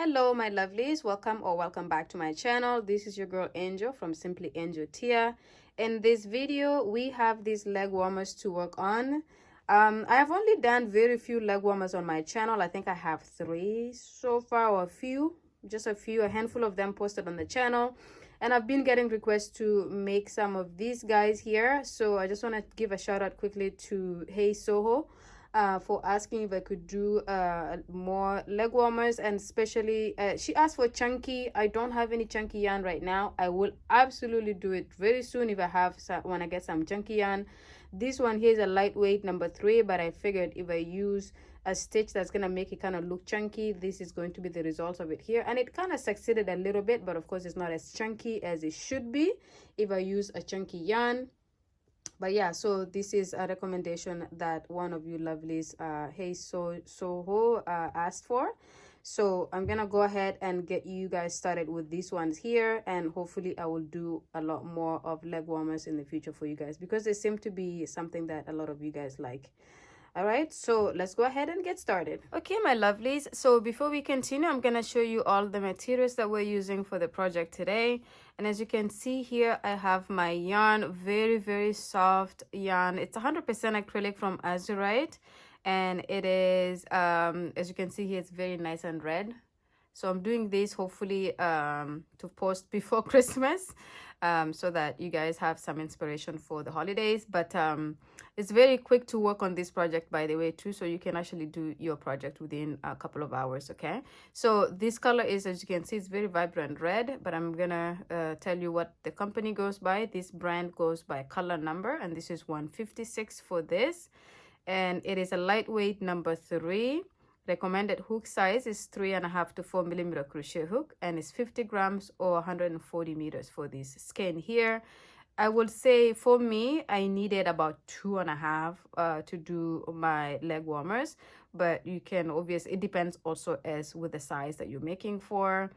Hello my lovelies, welcome back to my channel. This is your girl Angel from Simply Angel Tia. In this video we have these leg warmers to work on. I have only done very few leg warmers on my channel. I think I have 3 so far, or a handful of them posted on the channel, and I've been getting requests to make some of these guys here. So I just want to give a shout out quickly to Hey Soho for asking if I could do more leg warmers, and especially she asked for chunky. I don't have any chunky yarn right now. I will absolutely do it very soon if I have when I get some chunky yarn. This one here is a lightweight number 3, but I figured if I use a stitch that's gonna make it kind of look chunky, this is going to be the result of it here. And it kind of succeeded a little bit, but of course it's not as chunky as it should be if I use a chunky yarn. But yeah, so this is a recommendation that one of you lovelies, Hey Soho, asked for. So I'm gonna go ahead and get you guys started with these ones here, and hopefully I will do a lot more of leg warmers in the future for you guys, because they seem to be something that a lot of you guys like. All right, so let's go ahead and get started. Okay my lovelies, so before we continue, I'm gonna show you all the materials that we're using for the project today. And as you can see here, I have my yarn, very soft yarn. It's 100% acrylic from Azurite, and it is as you can see here, it's very nice and red. So I'm doing this hopefully to post before Christmas, so that you guys have some inspiration for the holidays. But it's very quick to work on this project, by the way, too, so you can actually do your project within a couple of hours. Okay, so this color is, as you can see, it's very vibrant red, but I'm gonna tell you what the company goes by. This brand goes by color number, and this is 156 for this, and it is a lightweight number 3. Recommended hook size is 3.5 to 4 millimeter crochet hook, and it's 50 grams or 140 meters for this skein here. I would say for me, I needed about 2.5 to do my leg warmers, but you can obviously, it depends also as with the size that you're making for.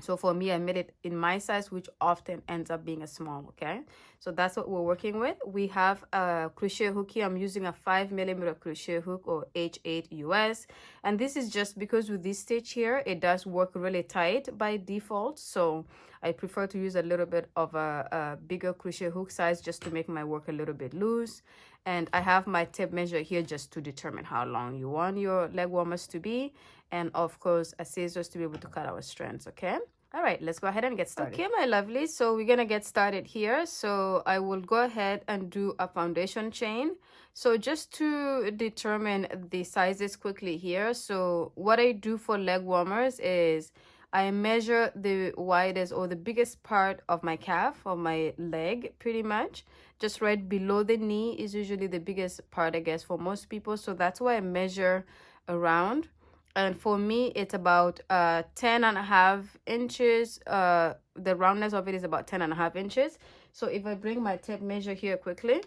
So for me, I made it in my size, which often ends up being a small. Okay, so that's what we're working with. We have a crochet hook here. I'm using a 5 millimeter crochet hook, or H8 US, and this is just because with this stitch here, it does work really tight by default, so I prefer to use a little bit of a bigger crochet hook size just to make my work a little bit loose. And I have my tape measure here just to determine how long you want your leg warmers to be, and of course a scissors to be able to cut our strands. Okay, all right, let's go ahead and get started. Okay my lovely, so we're gonna get started here. So I will go ahead and do a foundation chain. So just to determine the sizes quickly here, so what I do for leg warmers is I measure the widest or the biggest part of my calf or my leg, pretty much. Just right below the knee is usually the biggest part, I guess, for most people. So that's why I measure around. And for me, it's about 10.5 inches. The roundness of it is about 10.5 inches. So if I bring my tape measure here quickly,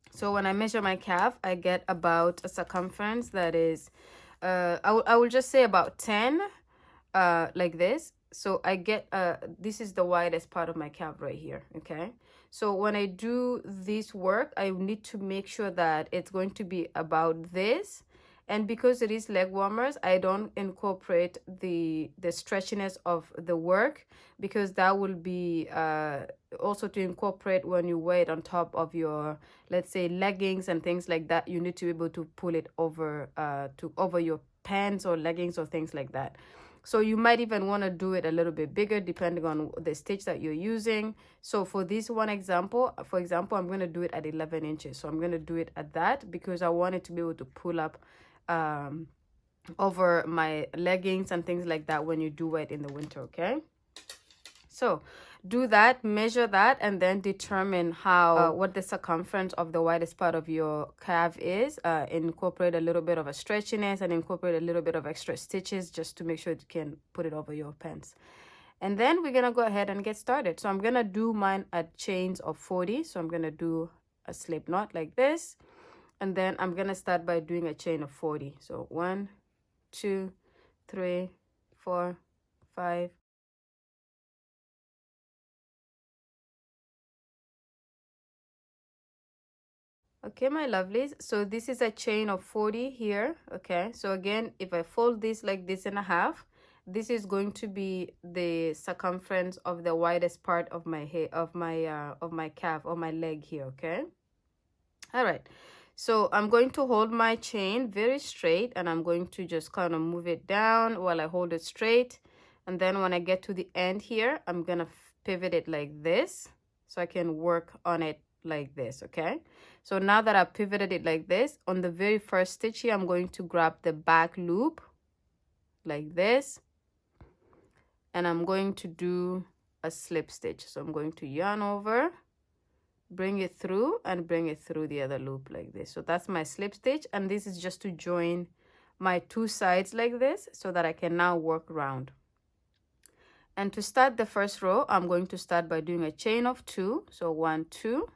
so when I measure my calf, I get about a circumference that is, I will just say about 10, like this. So I get this is the widest part of my calf right here. Okay, so when I do this work, I need to make sure that it's going to be about this. And because it is leg warmers, I don't incorporate the stretchiness of the work, because that will be also to incorporate when you wear it on top of your, let's say, leggings and things like that. You need to be able to pull it over over your pants or leggings or things like that. So you might even want to do it a little bit bigger depending on the stitch that you're using. So for this one example, for example, I'm going to do it at 11 inches. So I'm going to do it at that because I want it to be able to pull up over my leggings and things like that when you do it in the winter. Okay, so do that, measure that, and then determine how what the circumference of the widest part of your calf is. Incorporate a little bit of a stretchiness and incorporate a little bit of extra stitches just to make sure you can put it over your pants. And then we're gonna go ahead and get started. So I'm gonna do mine at chains of 40. So I'm gonna do a slip knot like this, and then I'm gonna start by doing a chain of 40. So 1, 2, 3, 4, 5. Okay my lovelies, so this is a chain of 40 here. Okay, so again, if I fold this like this in a half, this is going to be the circumference of the widest part of my hair, of my calf, or my leg here. Okay. All right, so I'm going to hold my chain very straight, and I'm going to just kind of move it down while I hold it straight. And then when I get to the end here, I'm gonna pivot it like this so I can work on it like this. Okay, so now that I've pivoted it like this, on the very first stitch here, I'm going to grab the back loop like this, and I'm going to do a slip stitch. So I'm going to yarn over, bring it through, and bring it through the other loop like this. So that's my slip stitch, and this is just to join my two sides like this so that I can now work around. And to start the first row, I'm going to start by doing a chain of 2. So 1, 2,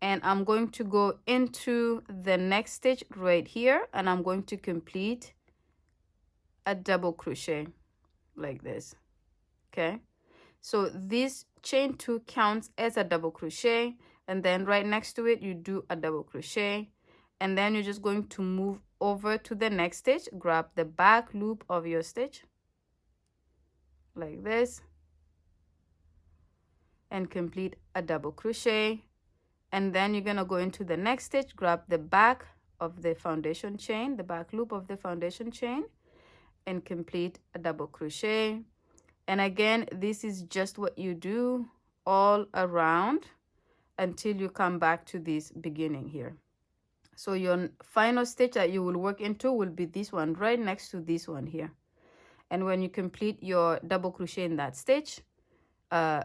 and I'm going to go into the next stitch right here, and I'm going to complete a double crochet like this. Okay, so this chain 2 counts as a double crochet, and then right next to it you do a double crochet, and then you're just going to move over to the next stitch, grab the back loop of your stitch like this, and complete a double crochet. And then you're gonna go into the next stitch, grab the back of the foundation chain, the back loop of the foundation chain, and complete a double crochet. And again, this is just what you do all around until you come back to this beginning here. So your final stitch that you will work into will be this one right next to this one here. And when you complete your double crochet in that stitch,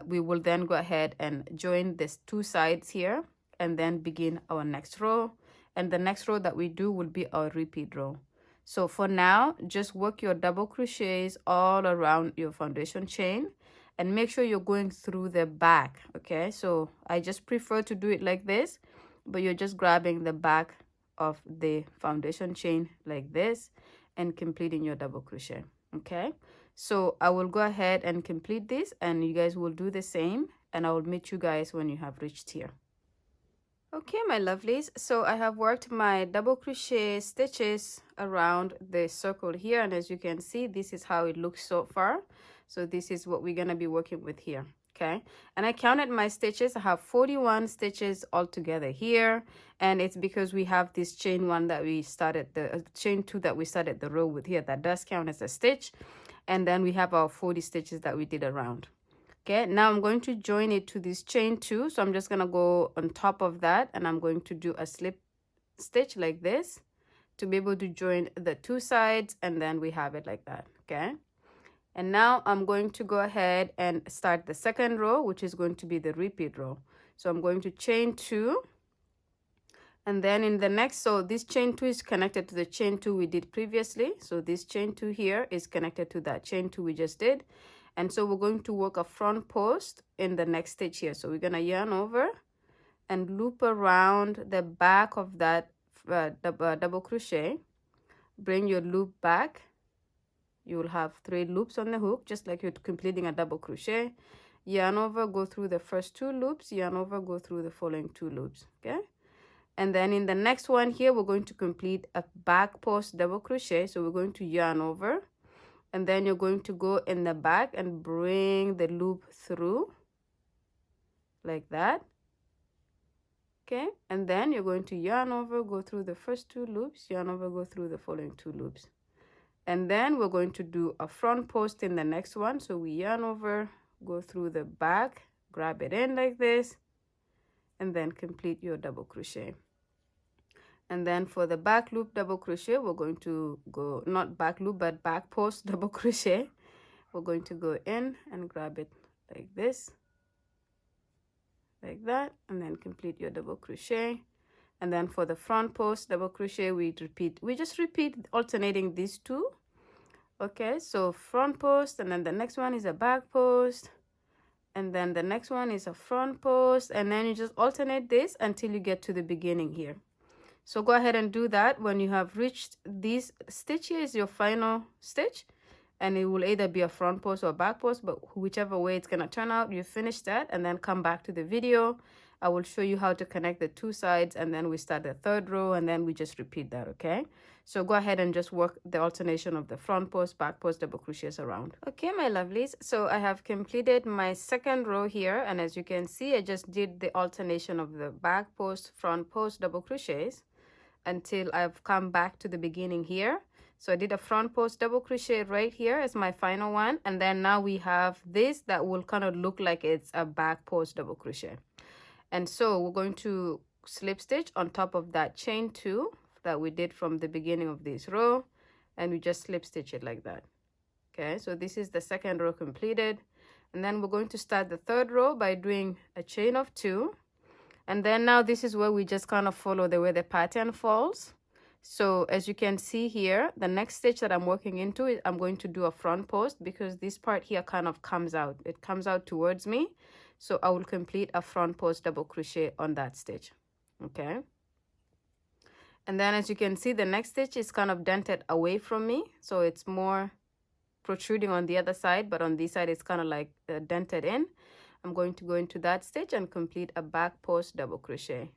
we will then go ahead and join these two sides here and then begin our next row. And the next row that we do will be our repeat row. So for now, just work your double crochets all around your foundation chain and make sure you're going through the back. Okay, so I just prefer to do it like this, but you're just grabbing the back of the foundation chain like this and completing your double crochet. Okay, so I will go ahead and complete this, and you guys will do the same, and I will meet you guys when you have reached here. Okay, my lovelies, so I have worked my double crochet stitches around the circle here, and as you can see, this is how it looks so far. So this is what we're gonna be working with here. Okay, and I counted my stitches. I have 41 stitches all together here, and it's because we have this chain 1 that we started, the chain 2 that we started the row with here, that does count as a stitch, and then we have our 40 stitches that we did around. Okay, now I'm going to join it to this chain 2, so I'm just gonna go on top of that, and I'm going to do a slip stitch like this to be able to join the two sides, and then we have it like that. Okay, and now I'm going to go ahead and start the second row, which is going to be the repeat row. So I'm going to chain 2, and then in the next, so this chain 2 is connected to the chain 2 we did previously. So this chain 2 here is connected to that chain 2 we just did. And so we're going to work a front post in the next stitch here. So we're going to yarn over and loop around the back of that double crochet. Bring your loop back. You will have 3 loops on the hook, just like you're completing a double crochet. Yarn over, go through the first 2 loops, yarn over, go through the following 2 loops. Okay, and then in the next one here, we're going to complete a back post double crochet. So we're going to yarn over, and then you're going to go in the back and bring the loop through like that. Okay, and then you're going to yarn over, go through the first 2 loops, yarn over, go through the following 2 loops. And then we're going to do a front post in the next one. So we yarn over, go through the back, grab it in like this, and then complete your double crochet. And then for the back loop double crochet, we're going to go, not back loop, but back post double crochet. We're going to go in and grab it like this, like that, and then complete your double crochet. And then for the front post double crochet, we just repeat alternating these 2. Okay, so front post, and then the next one is a back post, and then the next one is a front post, and then you just alternate this until you get to the beginning here. So go ahead and do that. When you have reached this stitch here is your final stitch, and it will either be a front post or a back post, but whichever way it's gonna turn out, you finish that, and then come back to the video I will show you how to connect the two sides, and then we start the third row, and then we just repeat that, okay? So go ahead and just work the alternation of the front post, back post, double crochets around. Okay, my lovelies, so I have completed my second row here, and as you can see, I just did the alternation of the back post, front post, double crochets until I've come back to the beginning here. So I did a front post double crochet right here as my final one, and then now we have this that will kind of look like it's a back post double crochet. And so we're going to slip stitch on top of that chain 2 that we did from the beginning of this row, and we just slip stitch it like that. Okay, so this is the second row completed, and then we're going to start the third row by doing a chain of 2, and then now this is where we just kind of follow the way the pattern falls. So as you can see here, the next stitch that I'm working into is I'm going to do a front post, because this part here kind of comes out, it comes out towards me. So I will complete a front post double crochet on that stitch. Okay, and then as you can see, the next stitch is kind of dented away from me, so it's more protruding on the other side, but on this side it's kind of like dented in. I'm going to go into that stitch and complete a back post double crochet,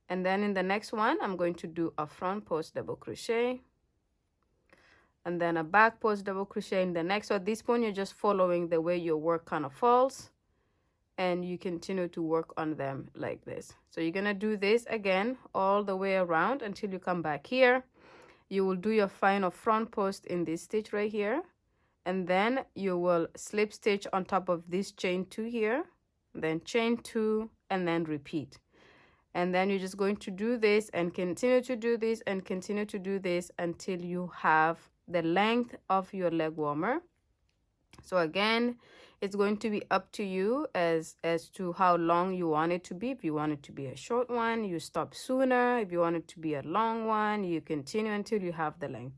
and then in the next one I'm going to do a front post double crochet, and then a back post double crochet in the next. So at this point you're just following the way your work kind of falls, and you continue to work on them like this. So you're gonna do this again all the way around until you come back here. You will do your final front post in this stitch right here, and then you will slip stitch on top of this chain 2 here, then chain 2, and then repeat. And then you're just going to do this and continue to do this and continue to do this until you have the length of your leg warmer. So again, it's going to be up to you as to how long you want it to be. If you want it to be a short one, you stop sooner. If you want it to be a long one, you continue until you have the length.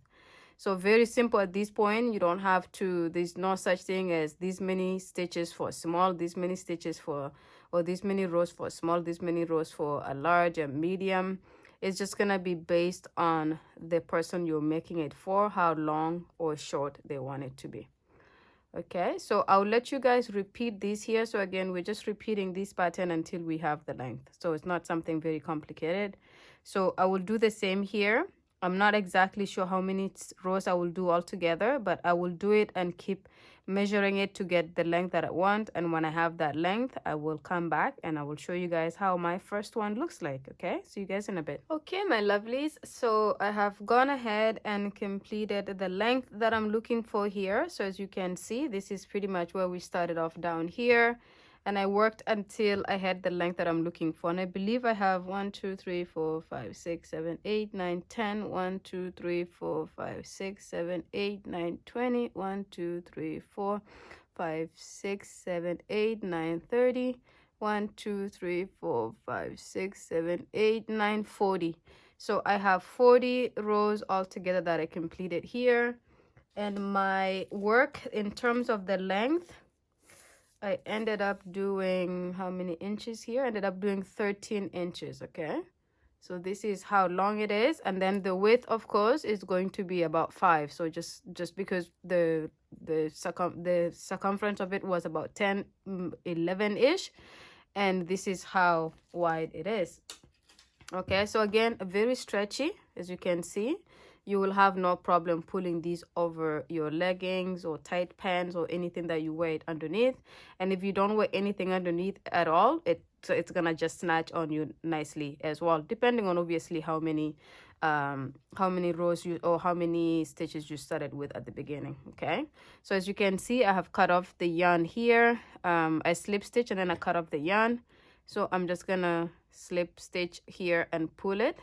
So very simple at this point. You don't have to, there's no such thing as these many stitches for small, these many stitches for, or these many rows for small, these many rows for a large and medium. It's just gonna be based on the person you're making it for, how long or short they want it to be. Okay, so I'll let you guys repeat this here. So again, we're just repeating this pattern until we have the length, so it's not something very complicated. So I will do the same here. I'm not exactly sure how many rows I will do all together, but I will do it and keep measuring it to get the length that I want. And when I have that length, I will come back and I will show you guys how my first one looks like. Okay, see you guys in a bit. Okay, my lovelies, so I have gone ahead and completed the length that I'm looking for here. So as you can see, this is pretty much where we started off down here, and I worked until I had the length that I'm looking for. And I believe I have 1 2 3 4 5 6 7 8 9 10 1 2 3 4 5 6 7 8 9 20 1 2 3 4 5 6 7 8 9 30 1 2 3 4 5 6 7 8 9 40. So I have 40 rows altogether that I completed here. And my work in terms of the length, I ended up doing how many inches here? I ended up doing 13 inches. Okay, so this is how long it is, and then the width, of course, is going to be about 5. So just because the circumference of it was about 10 11 ish, and this is how wide it is. Okay, so again, very stretchy, as you can see. You will have no problem pulling these over your leggings or tight pants or anything that you wear it underneath. And if you don't wear anything underneath at all, it's gonna just snatch on you nicely as well, depending on obviously how many rows you or how many stitches you started with at the beginning. Okay, so as you can see, I have cut off the yarn here. I slip stitch and then I cut off the yarn. So I'm just gonna slip stitch here and pull it,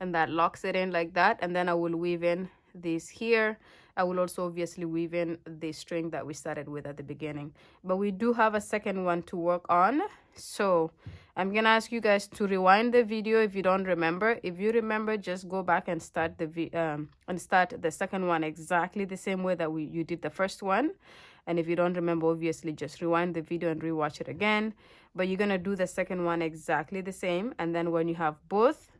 and that locks it in like that. And then I will weave in this here. I will also obviously weave in the string that we started with at the beginning, but we do have a second one to work on. So I'm gonna ask you guys to rewind the video if you don't remember. If you remember, just go back and start the second one exactly the same way that you did the first one. And if you don't remember, obviously just rewind the video and rewatch it again. But you're gonna do the second one exactly the same, and then when you have both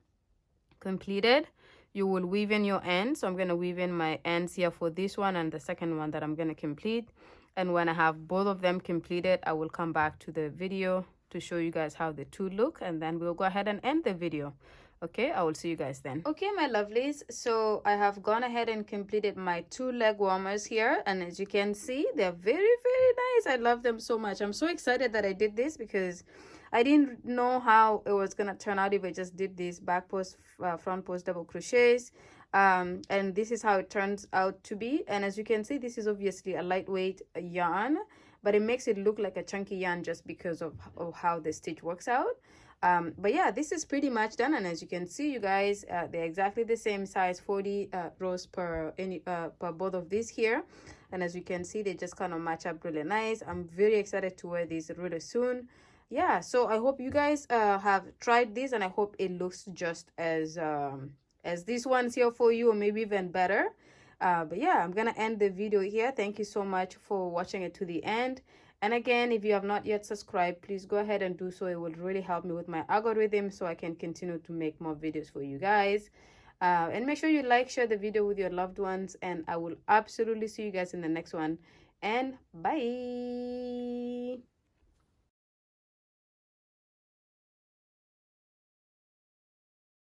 completed, you will weave in your ends. So I'm going to weave in my ends here for this one and the second one that I'm going to complete. And when I have both of them completed, I will come back to the video to show you guys how the two look, and then we'll go ahead and end the video. Okay, I will see you guys then. Okay, my lovelies, so I have gone ahead and completed my 2 leg warmers here, and as you can see, they're very nice. I love them so much. I'm so excited that I did this because I didn't know how it was gonna turn out if I just did these back post, front post double crochets. And this is how it turns out to be. And as you can see, this is obviously a lightweight yarn, but it makes it look like a chunky yarn just because of how the stitch works out. But yeah, this is pretty much done, and as you can see, you guys, they're exactly the same size, 40 rows per both of these here. And as you can see, they just kind of match up really nice. I'm very excited to wear these really soon. Yeah, so I hope you guys have tried this, and I hope it looks just as these ones here for you, or maybe even better. But yeah, I'm gonna end the video here. Thank you so much for watching it to the end. And again, if you have not yet subscribed, please go ahead and do so. It will really help me with my algorithm so I can continue to make more videos for you guys. And make sure you like, share the video with your loved ones, and I will absolutely see you guys in the next one. And bye.